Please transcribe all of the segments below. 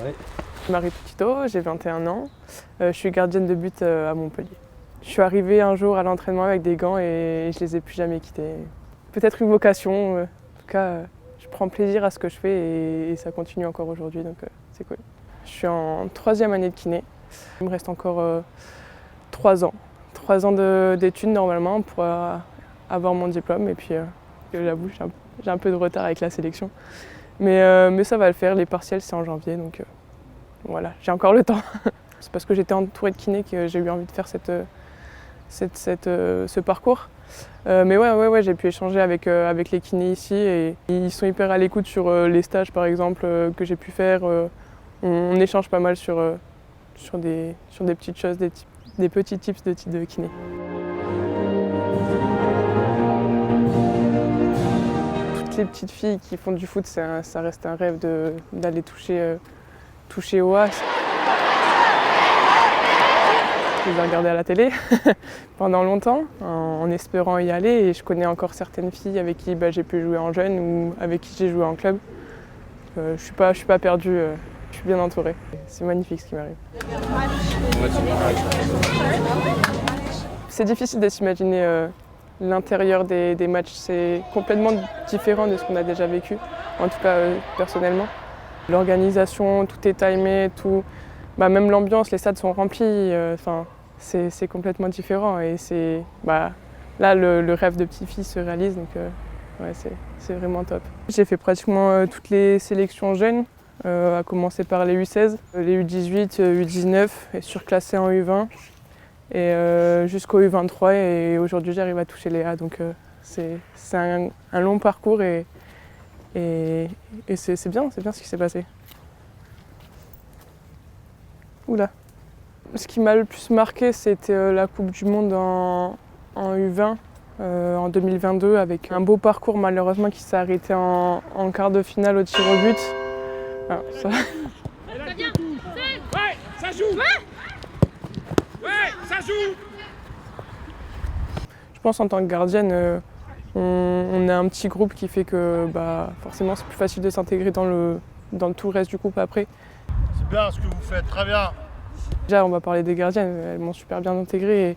Ouais. Marie Petito, j'ai 21 ans. Je suis gardienne de but à Montpellier. Je suis arrivée un jour à l'entraînement avec des gants et je les ai plus jamais quittés. Peut-être une vocation. En tout cas, je prends plaisir à ce que je fais et ça continue encore aujourd'hui, donc c'est cool. Je suis en 3e année de kiné. Il me reste encore 3 ans. 3 ans d'études normalement pour avoir mon diplôme. Et puis, j'avoue, j'ai un peu de retard avec la sélection. Mais ça va le faire. Les partiels, c'est en janvier, donc voilà, j'ai encore le temps. C'est parce que j'étais entourée de kinés que j'ai eu envie de faire ce parcours. Mais ouais, j'ai pu échanger avec les kinés ici et ils sont hyper à l'écoute sur les stages par exemple que j'ai pu faire. On échange pas mal sur des petites choses, des petits tips de kiné. Toutes les petites filles qui font du foot, ça reste un rêve d'aller toucher au as. Je les ai regardées à la télé pendant longtemps en espérant y aller et je connais encore certaines filles avec qui j'ai pu jouer en jeune ou avec qui j'ai joué en club. Je suis pas perdue, je suis bien entourée. C'est magnifique ce qui m'arrive. C'est difficile de s'imaginer l'intérieur des matchs, c'est complètement différent de ce qu'on a déjà vécu, en tout cas personnellement. L'organisation, tout est timé, même l'ambiance, les stades sont remplis, c'est complètement différent et là le rêve de petite fille se réalise, donc ouais, c'est vraiment top. J'ai fait pratiquement toutes les sélections jeunes, à commencer par les U16, les U18, U19 et surclassés en U20 et jusqu'au U23 et aujourd'hui j'arrive à toucher les A, donc c'est un long parcours et c'est bien ce qui s'est passé. Oula. Ce qui m'a le plus marqué, c'était la Coupe du Monde en U20 en 2022 avec un beau parcours malheureusement qui s'est arrêté en quart de finale au tir au but. Ah, ça... Ouais, ça joue. Ouais, ça joue. Je pense en tant que gardienne, on a un petit groupe qui fait que forcément c'est plus facile de s'intégrer dans tout le reste du groupe après. C'est bien ce que vous faites, très bien. Déjà on va parler des gardiennes, elles m'ont super bien intégré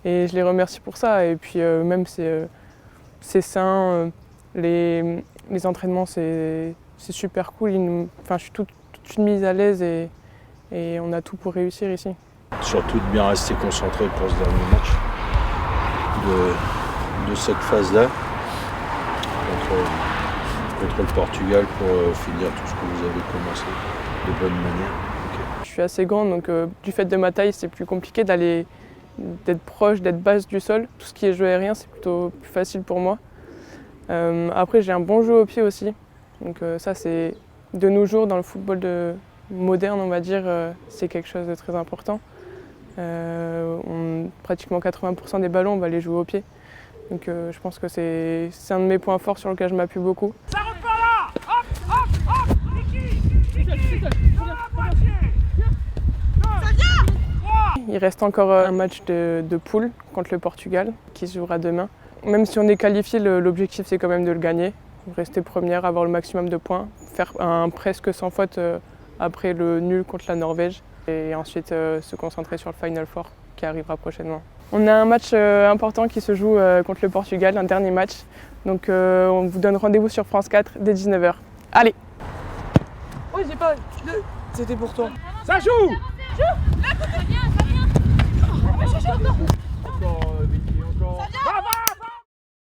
et je les remercie pour ça. Et puis même c'est sain, les entraînements c'est super cool. Je suis toute mise à l'aise et on a tout pour réussir ici. Surtout de bien rester concentré pour ce dernier match de cette phase-là contre le Portugal pour finir tout ce que vous avez commencé de bonne manière. Je suis assez grande, donc du fait de ma taille, c'est plus compliqué d'être proche, d'être basse du sol. Tout ce qui est jeu aérien, c'est plutôt plus facile pour moi. Après, j'ai un bon jeu au pied aussi. Donc ça, c'est de nos jours, dans le football moderne, on va dire, c'est quelque chose de très important. Pratiquement 80% des ballons, on va les jouer au pied. Donc je pense que c'est un de mes points forts sur lequel je m'appuie beaucoup. Ça repart là. Hop, hop, hop. Il reste encore un match de poule contre le Portugal qui se jouera demain. Même si on est qualifié, l'objectif c'est quand même de le gagner. Rester première, avoir le maximum de points, faire un presque sans faute après le nul contre la Norvège et ensuite se concentrer sur le Final Four qui arrivera prochainement. On a un match important qui se joue contre le Portugal, un dernier match. Donc on vous donne rendez-vous sur France 4 dès 19h. Allez! Oh, j'ai pas. C'était pour toi. Ça joue. Là, tout est bien.